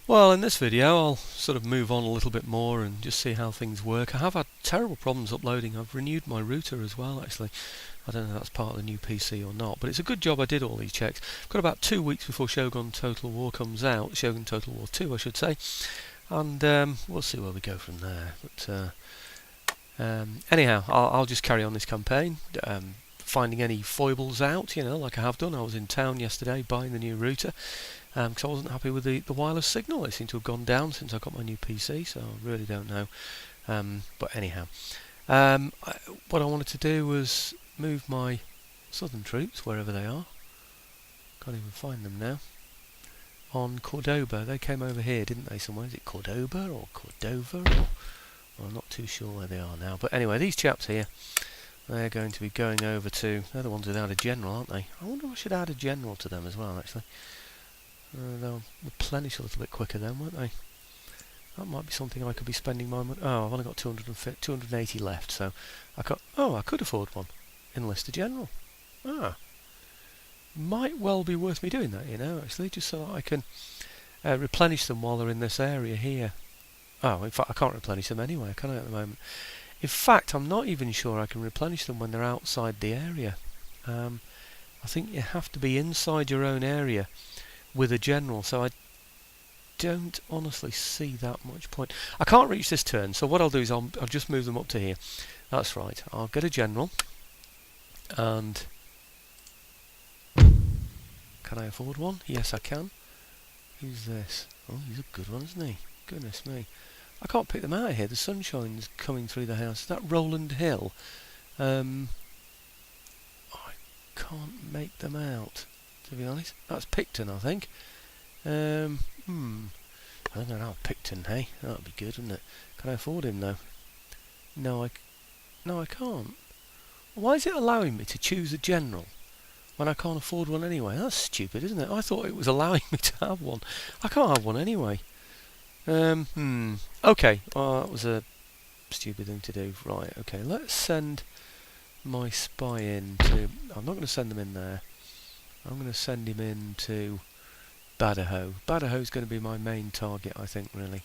Well, in this video I'll sort of move on a little bit more and just see how things work. I have had terrible problems uploading. I've renewed my router as well, actually. I don't know if that's part of the new PC or not, but it's a good job I did all these checks. I've got about 2 weeks before Shogun Total War comes out, Shogun Total War 2 I should say, and we'll see where we go from there. But anyhow, I'll just carry on this campaign, finding any foibles out, you know, like I have done. I was in town yesterday buying the new router, because I wasn't happy with the wireless signal. It seemed to have gone down since I got my new PC, so I really don't know. But anyhow, what I wanted to do was move my southern troops, wherever they are. Can't even find them now. On Cordoba. They came over here, didn't they, somewhere? Is it Cordoba or Cordova? Well, I'm not too sure where they are now. But anyway, these chaps here, they're going to be going over to... They're the ones without a general, aren't they? I wonder if I should add a general to them as well, actually. They'll replenish a little bit quicker then, won't they? That might be something I could be spending my money... Oh, I've only got 280 left, so... I could afford one. Enlist a general. Might well be worth me doing that, you know, actually, just so that I can replenish them while they're in this area here. Oh, in fact, I can't replenish them anyway, can I, at the moment? In fact, I'm not even sure I can replenish them when they're outside the area. I think you have to be inside your own area with a general, so I don't honestly see that much point. I can't reach this turn, so what I'll do is I'll just move them up to here. That's right, I'll get a general, and... Can I afford one? Yes, I can. Who's this? Oh, he's a good one, isn't he? Goodness me. I can't pick them out here. The sunshine's coming through the house. Is that Roland Hill? I can't make them out, to be honest. That's Picton, I think. I don't know, Picton, hey? That would be good, wouldn't it? Can I afford him, though? No, I can't. Why is it allowing me to choose a general when I can't afford one anyway? That's stupid, isn't it? I thought it was allowing me to have one. I can't have one anyway. Okay, that was a stupid thing to do. Right, okay, let's send my spy in to... I'm not going to send them in there. I'm going to send him in to Badajoz. Badajoz is going to be my main target, I think, really.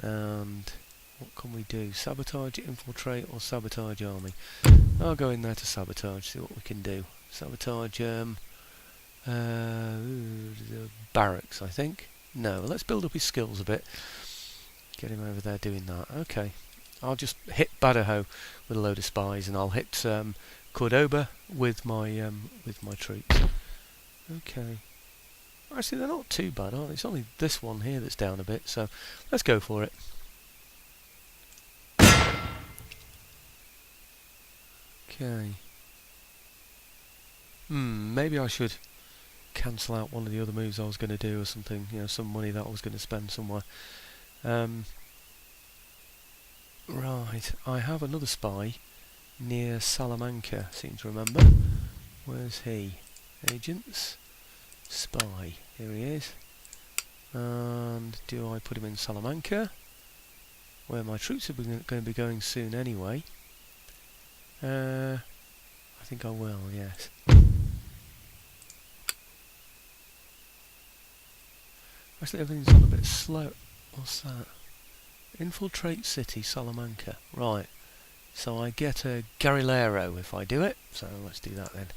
And what can we do? Sabotage, infiltrate, or sabotage army? I'll go in there to sabotage, see what we can do. Sabotage barracks, I think. No, let's build up his skills a bit. Get him over there doing that. Okay, I'll just hit Badajoz with a load of spies, and I'll hit Cordoba with my troops. Okay. Actually, they're not too bad, aren't they? It's only this one here that's down a bit, so let's go for it. Okay. Maybe I should cancel out one of the other moves I was going to do or something, you know, some money that I was going to spend somewhere. Right, I have another spy near Salamanca, seem to remember. Where's he? Agents, spy, here he is. And do I put him in Salamanca, where my troops are going to be going soon anyway? I think I will, yes. Actually, everything's on a bit slow. What's that? Infiltrate city, Salamanca. Right. So I get a guerrillero if I do it. So let's do that then.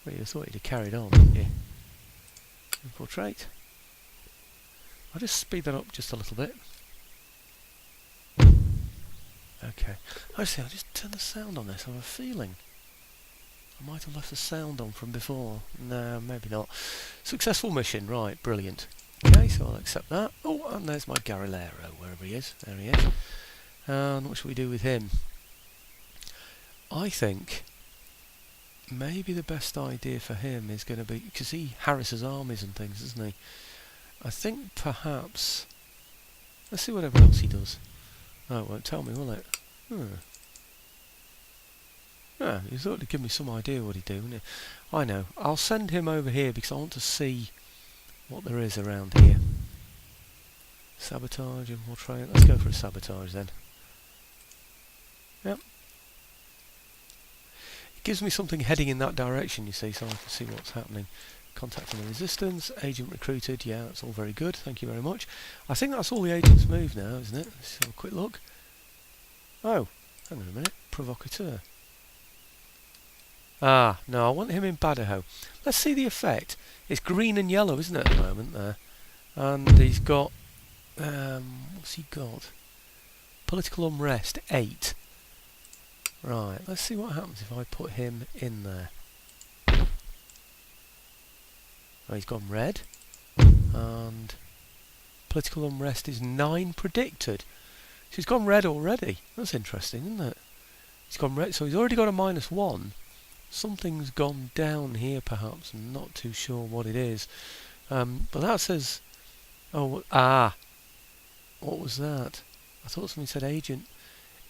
Well, you thought you'd have carried on, didn't you? Infiltrate. I'll just speed that up just a little bit. Okay. Actually, I'll just turn the sound on this. I have a feeling I might have left the sound on from before. No, maybe not. Successful mission, right, brilliant. Okay, so I'll accept that. Oh, and there's my guerrillero, wherever he is. There he is. And what should we do with him? I think maybe the best idea for him is going to be, because he harasses armies and things, doesn't he? I think perhaps... Let's see whatever else he does. Oh, it won't tell me, will it? Yeah, you thought it'd give me some idea what he'd do, wouldn't it? I know. I'll send him over here because I want to see what there is around here. Sabotage, infiltrate. Let's go for a sabotage then. Yep. It gives me something heading in that direction, you see, so I can see what's happening. contact from the resistance, agent recruited, yeah, that's all very good, thank you very much. I think that's all the agents moved now, isn't it? Let's have a quick look. Oh, hang on a minute, provocateur. Ah, no, I want him in Badajoz. Let's see the effect. It's green and yellow, isn't it, at the moment there? And he's got, what's he got? Political unrest, 8. Right, let's see what happens if I put him in there. Oh, he's gone red. And political unrest is 9 predicted. So he's gone red already. That's interesting, isn't it? He's gone red, so he's already got a -1. Something's gone down here, perhaps. I'm not too sure what it is. But that says... Oh, what was that? I thought something said agent.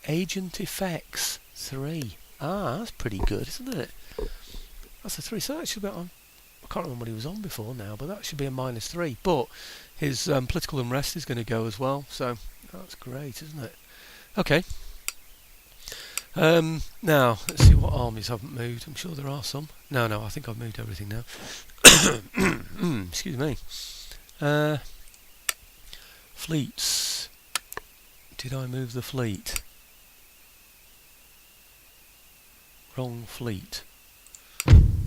Agent effects 3. That's pretty good, isn't it? That's a 3. So that should be on. I can't remember what he was on before now, but that should be a -3. But his political unrest is going to go as well, so that's great, isn't it? Okay. Now let's see what armies haven't moved. I'm sure there are some. No, I think I've moved everything now. Excuse me. Fleets. Did I move the fleet? Wrong fleet.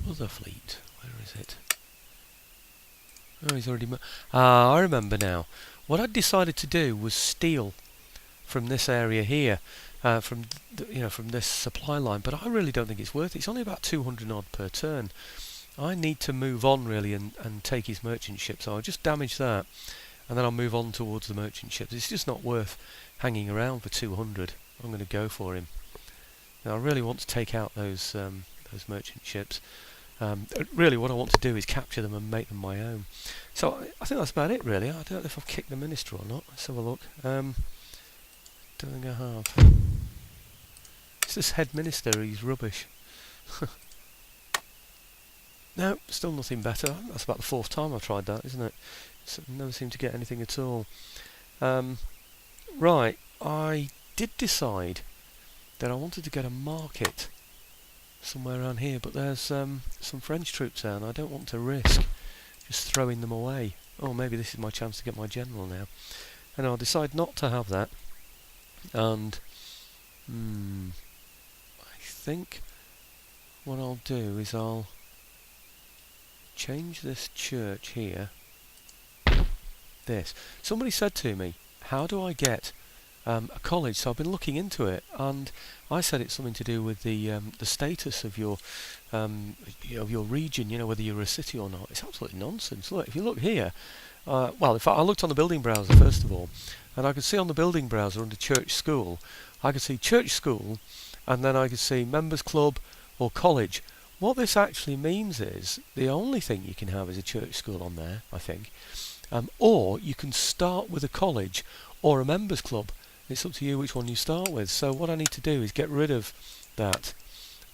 Other fleet. Where is it? Oh, he's already... I remember now. What I decided to do was steal from this area here, from this supply line. But I really don't think it's worth it. It's only about 200 odd per turn. I need to move on really and take his merchant ship. So I'll just damage that, and then I'll move on towards the merchant ships. It's just not worth hanging around for 200. I'm going to go for him. Now I really want to take out those merchant ships. Really what I want to do is capture them and make them my own. So I think that's about it really. I don't know if I've kicked the minister or not. Let's have a look. Don't think I have. It's this head minister, he's rubbish. No, still nothing better. That's about the 4th time I've tried that, isn't it? Never seem to get anything at all. Right, I did decide that I wanted to get a market somewhere around here, but there's some French troops there and I don't want to risk just throwing them away. Oh, maybe this is my chance to get my general now. And I'll decide not to have that. And I think what I'll do is I'll change this church here. This. Somebody said to me, how do I get a college? So I've been looking into it, and I said it's something to do with the status of your region. You know, whether you're a city or not. It's absolutely nonsense. Look, if you look here, well, I looked on the building browser first of all, and I could see on the building browser under church school, I could see church school, and then I could see members club or college. What this actually means is the only thing you can have is a church school on there, I think, or you can start with a college or a members club. It's up to you which one you start with. So what I need to do is get rid of that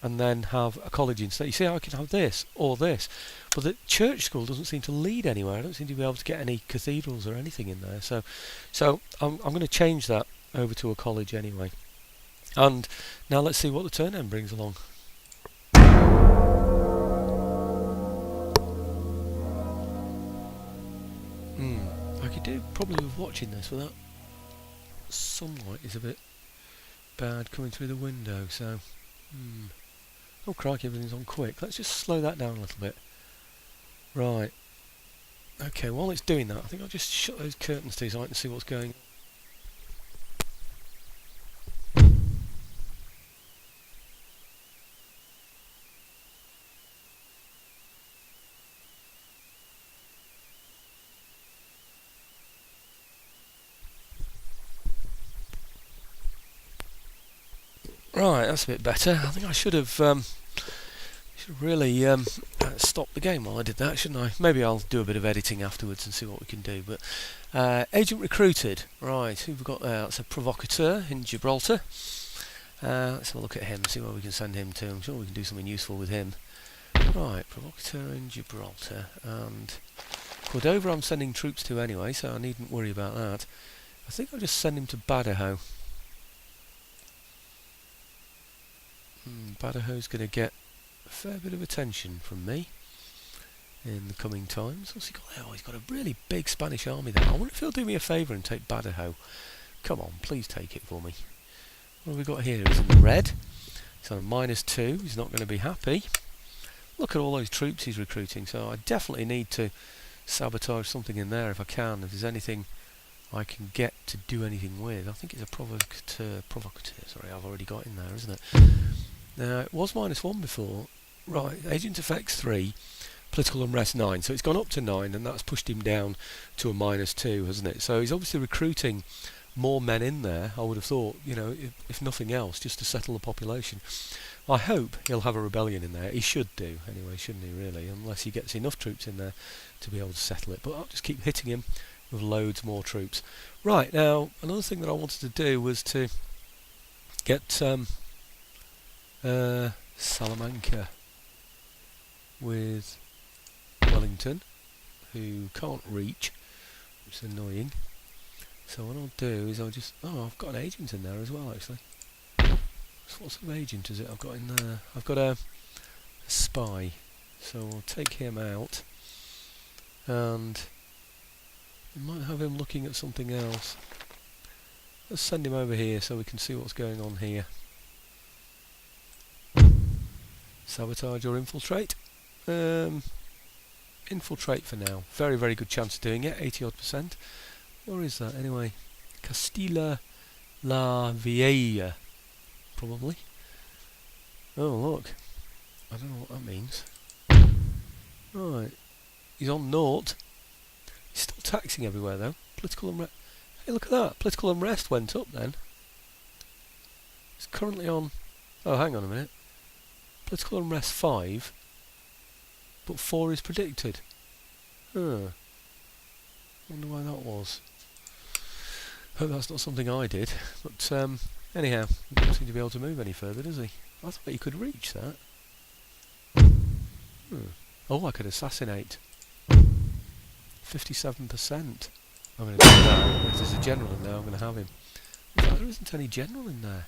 and then have a college instead. You see, I can have this or this, but the church school doesn't seem to lead anywhere. I don't seem to be able to get any cathedrals or anything in there. So I'm going to change that over to a college anyway. And now let's see what the turn end brings along. I could do probably with watching this without sunlight is a bit bad coming through the window, so oh crikey, everything's on quick. Let's just slow that down a little bit. Right, okay, while it's doing that I think I'll just shut those curtains to so I can see what's going on. Right, that's a bit better. I think I should have really stopped the game while I did that, shouldn't I? Maybe I'll do a bit of editing afterwards and see what we can do. But agent recruited. Right, who have we got there? That's a provocateur in Gibraltar. Let's have a look at him, see where we can send him to. I'm sure we can do something useful with him. Right, provocateur in Gibraltar. And Cordova I'm sending troops to anyway, so I needn't worry about that. I think I'll just send him to Badajoz. Badajoz's going to get a fair bit of attention from me. in the coming times. What's he got there? Oh, he's got a really big Spanish army there. I wonder if he'll do me a favour and take Badajoz. Come on, please take it for me. What have we got here? He's in the red. He's on a -2. He's not going to be happy. Look at all those troops he's recruiting. So I definitely need to sabotage something in there if I can. If there's anything I can get to do anything with. I think it's a provocateur. Sorry, I've already got in there, isn't it? Now, it was -1 before. Right, agent effects 3, political unrest 9. So it's gone up to 9, and that's pushed him down to a -2, hasn't it? So he's obviously recruiting more men in there, I would have thought, you know, if nothing else, just to settle the population. I hope he'll have a rebellion in there. He should do, anyway, shouldn't he, really? Unless he gets enough troops in there to be able to settle it. But I'll just keep hitting him with loads more troops. Right, now, another thing that I wanted to do was to get Salamanca with Wellington, who can't reach, which is annoying. So what I'll do is I'll just... Oh, I've got an agent in there as well, actually. So what sort of agent is it I've got in there? I've got a spy. So I'll take him out. And we might have him looking at something else. Let's send him over here so we can see what's going on here. Sabotage or infiltrate? Infiltrate for now. Very, very good chance of doing it. 80-odd%. Where is that anyway? Castilla la Vieja, probably. Oh look, I don't know what that means. Right, he's on naught. He's still taxing everywhere though. Political unrest. Hey, look at that. Political unrest went up then. It's currently on. Oh, hang on a minute. Political unrest 5, but 4 is predicted. Wonder why that was. Hope that's not something I did. But anyhow, he doesn't seem to be able to move any further, does he? I thought he could reach that. Oh, I could assassinate. 57%. I'm going to do that. If there's a general in there, I'm going to have him. In fact, there isn't any general in there.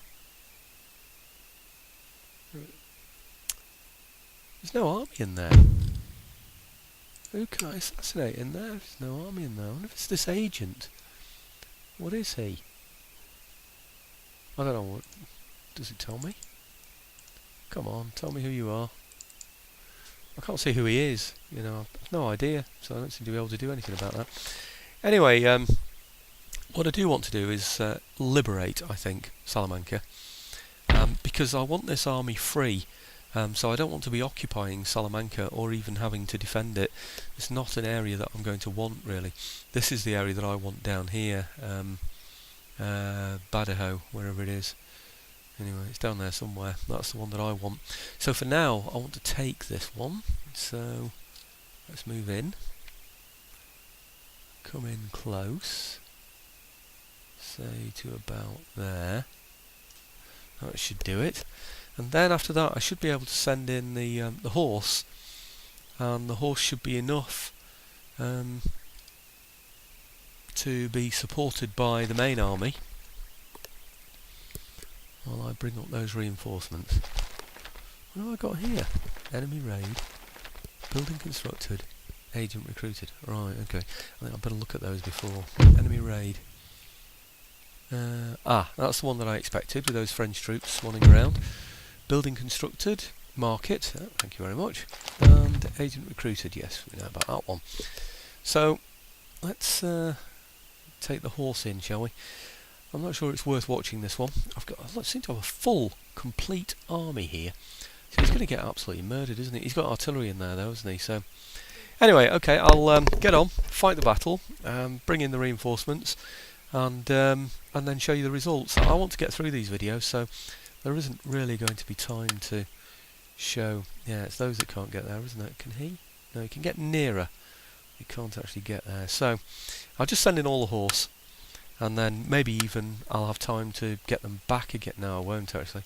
There's no army in there. Who can I assassinate in there? There's no army in there. I wonder if it's this agent. What is he? I don't know. What does it tell me? Come on, tell me who you are. I can't see who he is. You know, I've no idea, so I don't seem to be able to do anything about that. Anyway, what I do want to do is liberate, I think, Salamanca, because I want this army free. So I don't want to be occupying Salamanca or even having to defend it. It's not an area that I'm going to want, really. This is the area that I want down here, Badajoz, wherever it is. Anyway, it's down there somewhere. That's the one that I want. So for now, I want to take this one. So let's move in. Come in close. Say to about there. That should do it. And then after that I should be able to send in the horse, and the horse should be enough to be supported by the main army while I bring up those reinforcements. What have I got here? Enemy raid, building constructed, agent recruited. Right, okay. I think I'd better look at those before. Enemy raid. That's the one that I expected, with those French troops swanning around. Building constructed, market, thank you very much, and agent recruited, yes, we know about that one. So, let's take the horse in, shall we? I'm not sure it's worth watching this one. I seem to have a full, complete army here. So he's going to get absolutely murdered, isn't he? He's got artillery in there though, hasn't he? So, anyway, okay, I'll get on, fight the battle, bring in the reinforcements, and then show you the results. I want to get through these videos, so there isn't really going to be time to show. Yeah, it's those that can't get there, isn't it? Can he? No, he can get nearer. He can't actually get there. So I'll just send in all the horse, and then maybe even I'll have time to get them back again. No, I won't actually.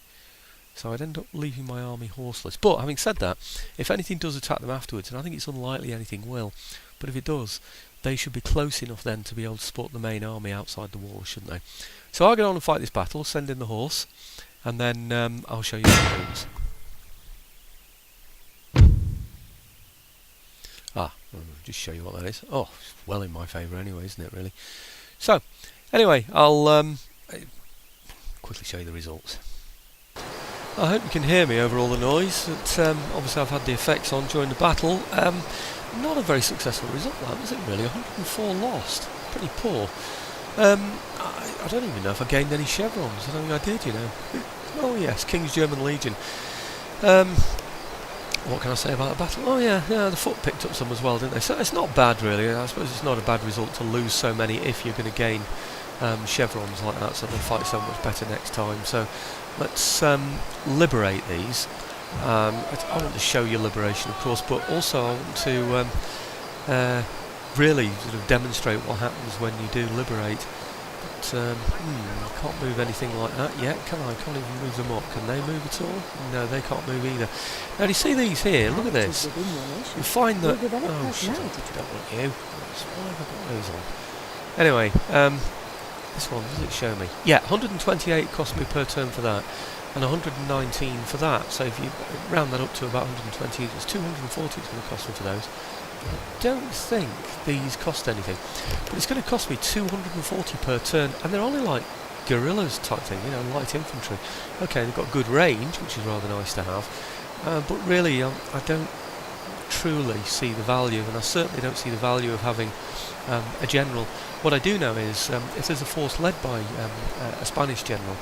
So I'd end up leaving my army horseless. But having said that, if anything does attack them afterwards, and I think it's unlikely anything will, but if it does, they should be close enough then to be able to support the main army outside the wall, shouldn't they? So I'll get on and fight this battle, send in the horse, and then I'll show you the moves. I'll just show you what that is. Oh, it's well in my favour anyway, isn't it, really? So, anyway, I'll quickly show you the results. I hope you can hear me over all the noise. Obviously I've had the effects on during the battle. Not a very successful result, that was it really? 104 lost. Pretty poor. I don't even know if I gained any chevrons. I don't think I did, you know. Oh yes, King's German Legion. What can I say about the battle? Oh yeah, the foot picked up some as well, didn't they? So it's not bad really. I suppose it's not a bad result to lose so many if you're going to gain chevrons like that, so they'll fight so much better next time. So let's liberate these. I want to show you liberation, of course, but also I want to really sort of demonstrate what happens when you do liberate. But I can't move anything like that yet, can I? I can't even move them up. Can they move at all? No, they can't move either. Now, do you see these here? Look at this. You find that... Oh, shit, I don't want you. Why have I got those on? Anyway, this one, does it show me? Yeah, 128 cost me per turn for that, and 119 for that. So if you round that up to about 120, it's 240 it's going to cost me for those. I don't think these cost anything, but it's going to cost me 240 per turn, and they're only like guerrillas type thing, you know, light infantry. Okay, they've got good range, which is rather nice to have, but really I don't truly see the value, and I certainly don't see the value of having a general. What I do know is if there's a force led by a Spanish general,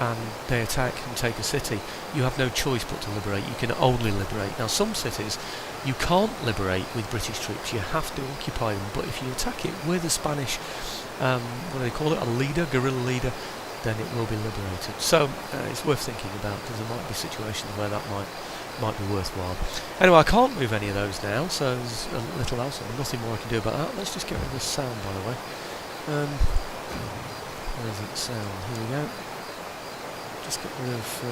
and they attack and take a city, you have no choice but to liberate. You can only liberate. Now some cities you can't liberate with British troops, you have to occupy them, but if you attack it with a Spanish, what do they call it, a leader, guerrilla leader, then it will be liberated. So it's worth thinking about, because there might be situations where that might be worthwhile. Anyway, I can't move any of those now, so there's a little else, nothing more I can do about that. Let's just get rid of this sound, by the way. Where's it sound? Here we go. Just get rid of...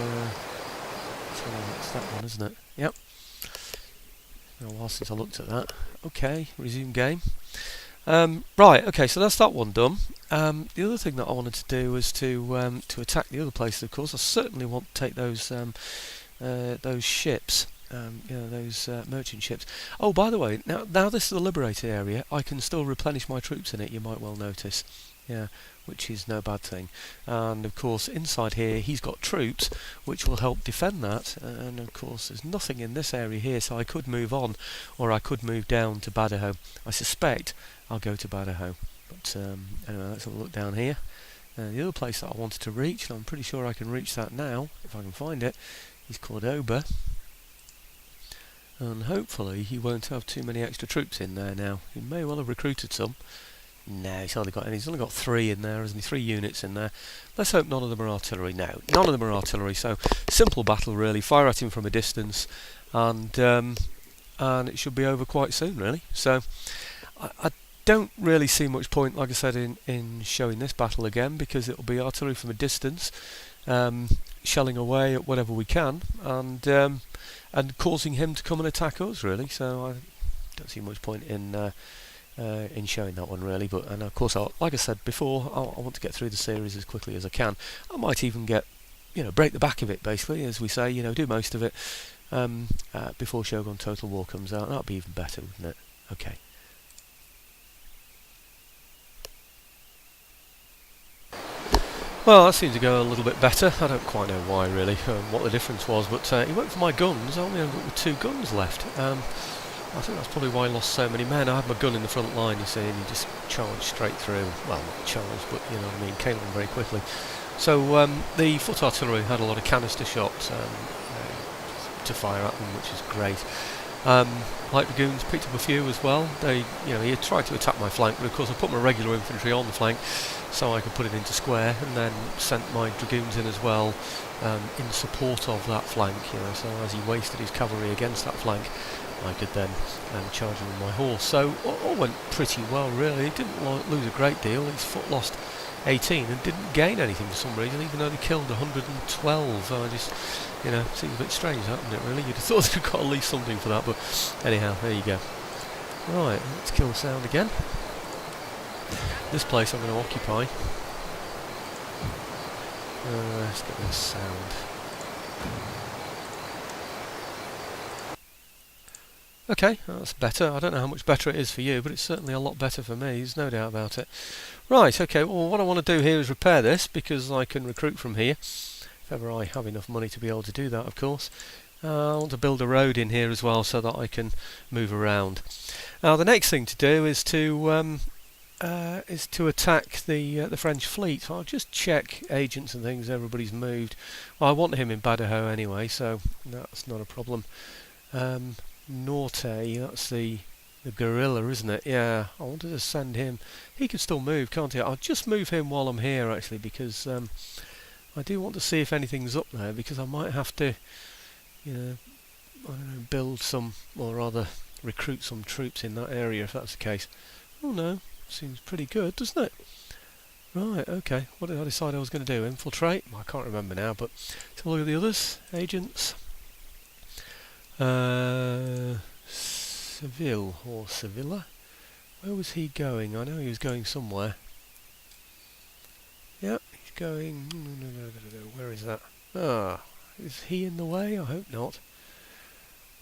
it's that one, isn't it? Yep. It's been a while since I looked at that. Okay, resume game. Right, okay, so that's that one done. The other thing that I wanted to do was to attack the other places, of course. I certainly want to take those ships, you know, those merchant ships. Oh, by the way, now this is the liberated area, I can still replenish my troops in it, you might well notice. Yeah, which is no bad thing. And of course inside here he's got troops which will help defend that, and of course there's nothing in this area here, so I could move on, or I could move down to Badajoz. I suspect I'll go to Badajoz, but anyway, let's have a look down here. The other place that I wanted to reach, and I'm pretty sure I can reach that now if I can find it, is Cordoba, and hopefully he won't have too many extra troops in there now. He may well have recruited some. No, he's only got 3 in there, isn't he? 3 units in there. Let's hope none of them are artillery. No, none of them are artillery. So simple battle really. Fire at him from a distance, and it should be over quite soon really. So I don't really see much point, like I said, in showing this battle again, because it'll be artillery from a distance, shelling away at whatever we can, and causing him to come and attack us really. So I don't see much point in showing that one really, and of course, like I said before, I want to get through the series as quickly as I can. I might even get, break the back of it basically, as we say, do most of it before Shogun Total War comes out. That'd be even better, wouldn't it? Okay. Well, that seems to go a little bit better. I don't quite know why really, what the difference was, but he went for my guns. I only ended up with 2 guns left. I think that's probably why I lost so many men. I had my gun in the front line, you see, and he just charged straight through. Well, not charged, but you know what I mean, came on very quickly. So the foot artillery had a lot of canister shots to fire at them, which is great. Light dragoons picked up a few as well. He had tried to attack my flank, but of course I put my regular infantry on the flank so I could put it into square, and then sent my dragoons in as well in support of that flank. So as he wasted his cavalry against that flank, I could then charge him with my horse. So all went pretty well really. He didn't lose a great deal. His foot lost 18 and didn't gain anything for some reason, even though they killed 112. I just, seems a bit strange, doesn't it really? You'd have thought they'd got at least something for that, but anyhow, there you go. Right, let's kill the sound again. This place I'm going to occupy. Let's get this sound. Okay, that's better. I don't know how much better it is for you, but it's certainly a lot better for me, there's no doubt about it. Right, okay, well what I want to do here is repair this, because I can recruit from here, if ever I have enough money to be able to do that, of course. I want to build a road in here as well so that I can move around. Now the next thing to do is to attack the French fleet. So I'll just check agents and things. Everybody's moved. Well, I want him in Badajoz anyway, so that's not a problem. Norte, that's the guerrilla, isn't it? Yeah, I wanted to send him. He can still move, can't he? I'll just move him while I'm here actually, because I do want to see if anything's up there, because I might have to, you know, I don't know, build some, or rather recruit some troops in that area if that's the case. Oh no, seems pretty good, doesn't it? Right, okay, what did I decide I was going to do? Infiltrate? I can't remember now, but let's look at the others. Agents. Seville or Sevilla? Where was he going? I know he was going somewhere. Yeah, he's going... Where is that? Ah, is he in the way? I hope not.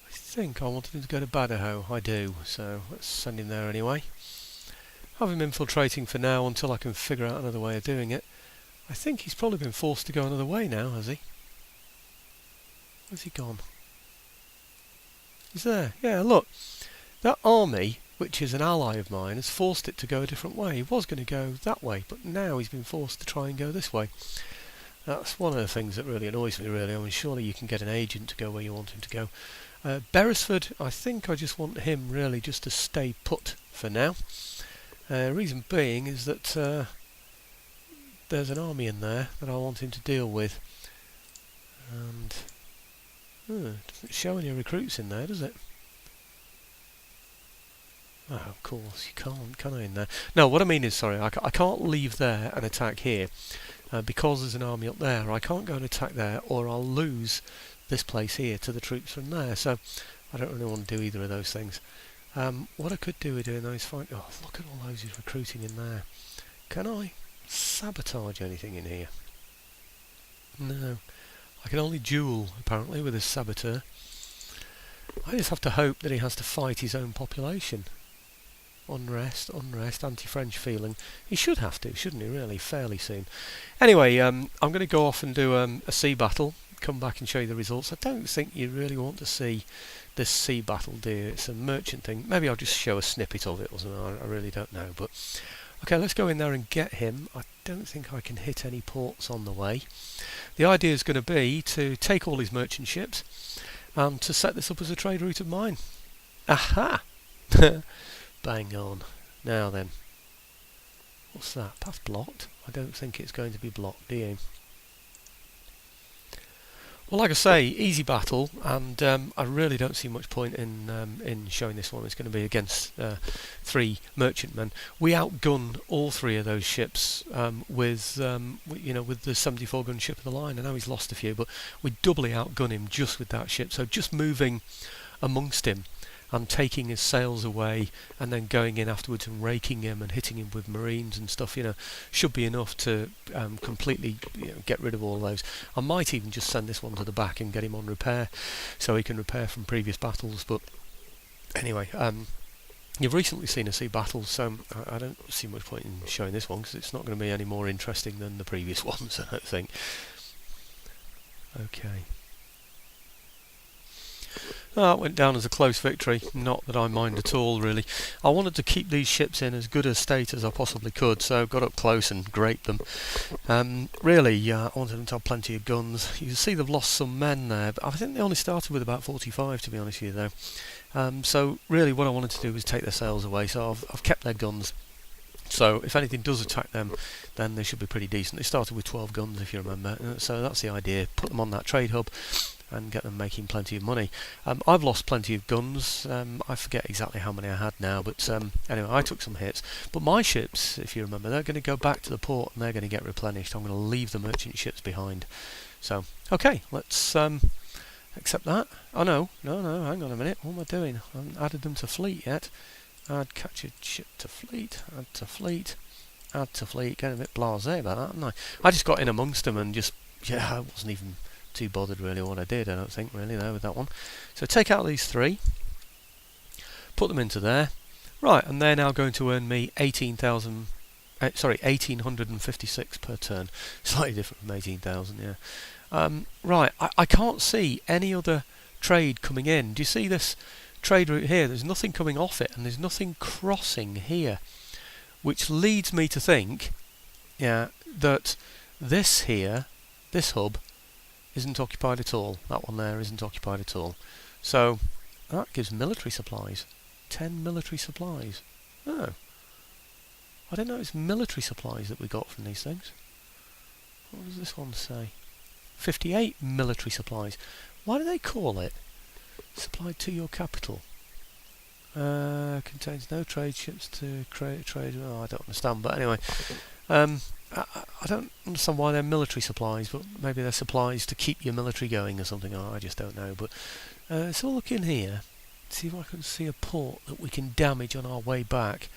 I think I wanted him to go to Badajoz. I do, so let's send him there anyway. Have him infiltrating for now until I can figure out another way of doing it. I think he's probably been forced to go another way now, has he? Where's he gone? He's there. Yeah, look. That army, which is an ally of mine, has forced it to go a different way. He was going to go that way, but now he's been forced to try and go this way. That's one of the things that really annoys me, really. I mean, surely you can get an agent to go where you want him to go. Beresford, I think I just want him really just to stay put for now. Reason being is that there's an army in there that I want him to deal with. And doesn't show any recruits in there, does it? Oh, of course, you can't, can I, in there? No, what I mean is, sorry, I can't leave there and attack here. Because there's an army up there, I can't go and attack there, or I'll lose this place here to the troops from there. So I don't really want to do either of those things. What I could do with doing those fight... Oh, look at all those who's recruiting in there. Can I sabotage anything in here? No. I can only duel, apparently, with this saboteur. I just have to hope that he has to fight his own population. Unrest, anti-French feeling. He should have to, shouldn't he, really, fairly soon. Anyway, I'm going to go off and do a sea battle, come back and show you the results. I don't think you really want to see this sea battle, do you? It's a merchant thing. Maybe I'll just show a snippet of it or something, I really don't know. But okay, let's go in there and get him. I don't think I can hit any ports on the way. The idea is going to be to take all his merchant ships and to set this up as a trade route of mine. Aha! Bang on. Now then. What's that? Path blocked? I don't think it's going to be blocked, do you? Well, like I say, easy battle, and I really don't see much point in showing this one. It's going to be against 3 merchantmen. We outgun all 3 of those ships with the 74-gun ship of the line. I know he's lost a few, but we doubly outgun him just with that ship. So just moving amongst him and taking his sails away and then going in afterwards and raking him and hitting him with marines and stuff, should be enough to completely get rid of all those. I might even just send this one to the back and get him on repair so he can repair from previous battles. But anyway, you've recently seen a sea battle, so I don't see much point in showing this one because it's not going to be any more interesting than the previous ones, I don't think. Okay. It went down as a close victory, not that I mind at all really. I wanted to keep these ships in as good a state as I possibly could, so got up close and graped them. Really, I wanted them to have plenty of guns. You can see they've lost some men there, but I think they only started with about 45 to be honest with you though. So really what I wanted to do was take their sails away, so I've kept their guns. So if anything does attack them, then they should be pretty decent. They started with 12 guns if you remember, so that's the idea. Put them on that trade hub and get them making plenty of money. I've lost plenty of guns. I forget exactly how many I had now, but anyway, I took some hits. But my ships, if you remember, they're going to go back to the port and they're going to get replenished. I'm going to leave the merchant ships behind. So, okay, let's accept that. Oh no, hang on a minute. What am I doing? I haven't added them to fleet yet. Add captured ship to fleet, add to fleet, add to fleet. Getting a bit blasé about that, haven't I? I just got in amongst them and just, I wasn't even too bothered really what I did, I don't think really there with that one. So take out these 3. put them into there. Right, and they're now going to earn me 1856 per turn. Slightly different from 18,000, yeah. Right, I can't see any other trade coming in. Do you see this trade route here? There's nothing coming off it, and there's nothing crossing here, which leads me to think, yeah, that this here, this hub, isn't occupied at all. That one there isn't occupied at all. So that gives military supplies. 10 military supplies. Oh. I don't know, it's military supplies that we got from these things. What does this one say? 58 military supplies. Why do they call it supplied to your capital? Contains no trade ships to create trade. Oh, I don't understand, but anyway. I don't understand why they're military supplies, but maybe they're supplies to keep your military going or something. Oh, I just don't know. But so we'll look in here, see if I can see a port that we can damage on our way back.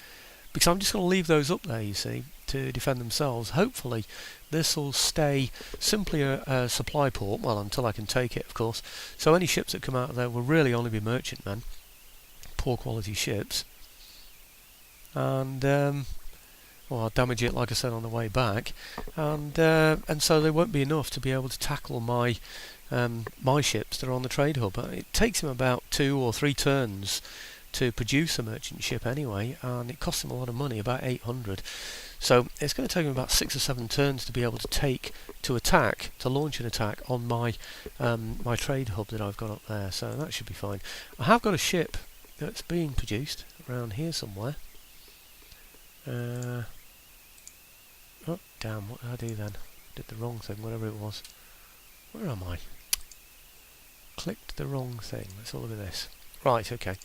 Because I'm just going to leave those up there, you see, to defend themselves. Hopefully this will stay simply a supply port, well, until I can take it, of course. So any ships that come out of there will really only be merchantmen, poor quality ships. And well, I'll damage it, like I said, on the way back, and so they won't be enough to be able to tackle my my ships that are on the trade hub. It takes them about 2 or 3 turns to produce a merchant ship anyway, and it costs them a lot of money, about 800. So it's going to take them about 6 or 7 turns to be able to launch an attack on my my trade hub that I've got up there. So that should be fine. I have got a ship that's being produced around here somewhere. Oh damn, what did I do then? Did the wrong thing, whatever it was. Where am I? Clicked the wrong thing. Let's have a look at this. Right, okay.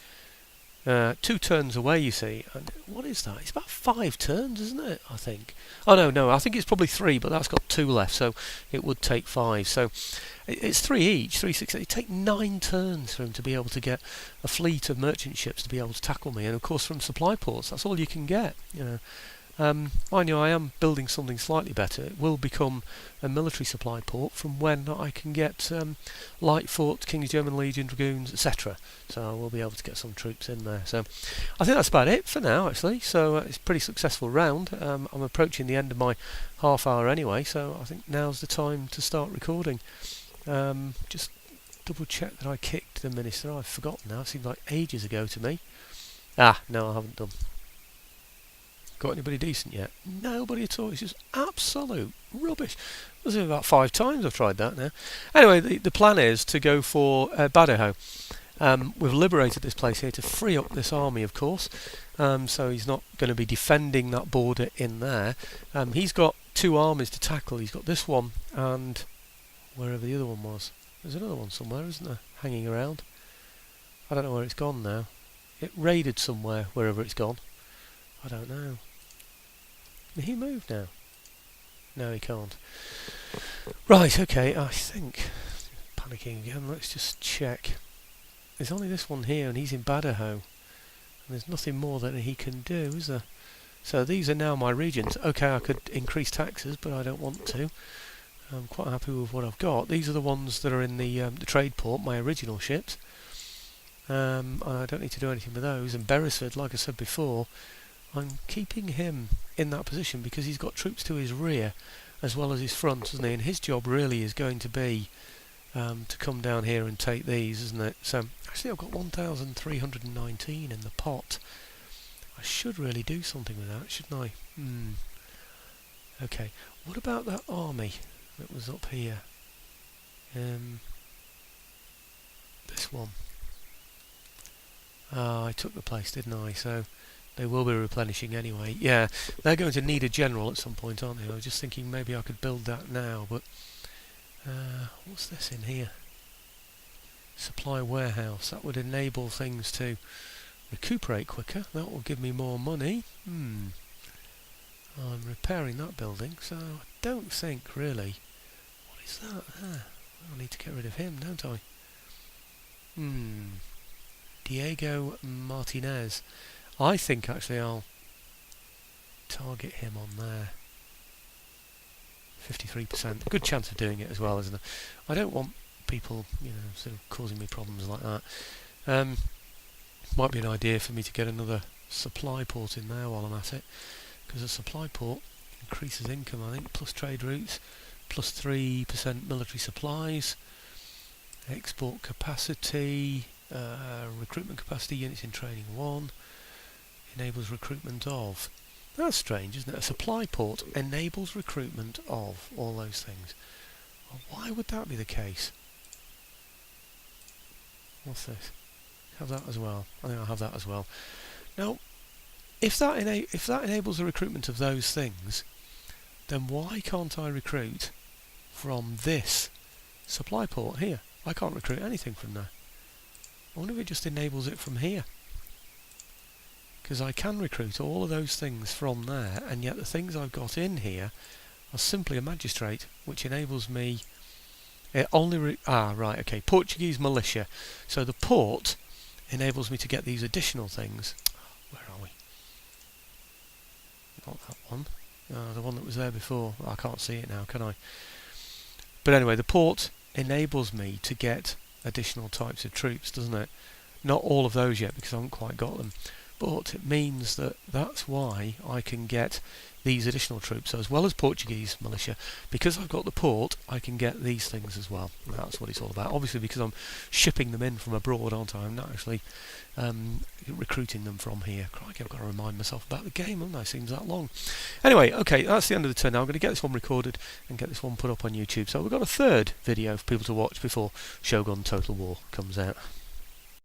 2 turns away, you see. And what is that? It's about 5 turns, isn't it? I think. Oh no, I think it's probably 3, but that's got 2 left, so it would take 5. So it's 3 each, 3, 6. It'd take 9 turns for him to be able to get a fleet of merchant ships to be able to tackle me. And of course, from supply ports, that's all you can get. You know. Mind you, I am building something slightly better. It will become a military supply port from when I can get light fort, King's German Legion, Dragoons, etc. So I will be able to get some troops in there. So I think that's about it for now, actually. So it's a pretty successful round. I'm approaching the end of my half hour anyway, so I think now's the time to start recording. Just double check that I kicked the minister. I've forgotten now. It seems like ages ago to me. Ah, no, I haven't done. Got anybody decent yet? Nobody at all. It's just absolute rubbish. There's about 5 times I've tried that now. Anyway, the plan is to go for Badajoz. We've liberated this place here to free up this army, of course. So he's not going to be defending that border in there. He's got 2 armies to tackle. He's got this one and wherever the other one was. There's another one somewhere, isn't there? Hanging around. I don't know where it's gone now. It raided somewhere, wherever it's gone. I don't know. Can he move now? No, he can't. Right, okay, I think... Panicking again, let's just check. There's only this one here, and he's in Badajoz. And there's nothing more that he can do, is there? So these are now my regions. Okay, I could increase taxes, but I don't want to. I'm quite happy with what I've got. These are the ones that are in the trade port, my original ships. I don't need to do anything with those. And Beresford, like I said before, I'm keeping him in that position because he's got troops to his rear as well as his front, isn't he? And his job really is going to be to come down here and take these, isn't it? So actually I've got 1,319 in the pot. I should really do something with that, shouldn't I? Okay, what about that army that was up here? This one. I took the place, didn't I? So they will be replenishing anyway. Yeah, they're going to need a general at some point, aren't they? I was just thinking maybe I could build that now, but what's this in here? Supply warehouse. That would enable things to recuperate quicker. That will give me more money. I'm repairing that building, so I don't think really. What is that? I need to get rid of him, don't I? Diego Martinez. I think actually I'll target him on there. 53%. Good chance of doing it as well, isn't it? I don't want people, sort of causing me problems like that. Might be an idea for me to get another supply port in there while I'm at it, because a supply port increases income, I think, plus trade routes, plus 3% military supplies, export capacity, recruitment capacity, units in training 1, enables recruitment of. That's strange, isn't it? A supply port enables recruitment of all those things. Well, why would that be the case? What's this? Have that as well. I think I'll have that as well. Now, if that enables the recruitment of those things, then why can't I recruit from this supply port here? I can't recruit anything from there. I wonder if it just enables it from here. Because I can recruit all of those things from there, and yet the things I've got in here are simply a magistrate, which enables me... right, okay, Portuguese militia. So the port enables me to get these additional things. Where are we? Not that one. The one that was there before. I can't see it now, can I? But anyway, the port enables me to get additional types of troops, doesn't it? Not all of those yet, because I haven't quite got them. But it means that that's why I can get these additional troops. So as well as Portuguese militia, because I've got the port, I can get these things as well. And that's what it's all about. Obviously, because I'm shipping them in from abroad, aren't I? I'm not actually recruiting them from here. Crikey, I've got to remind myself about the game, haven't I? Seems that long. Anyway, okay, that's the end of the turn now. I'm going to get this one recorded and get this one put up on YouTube. So we've got a third video for people to watch before Shogun Total War comes out.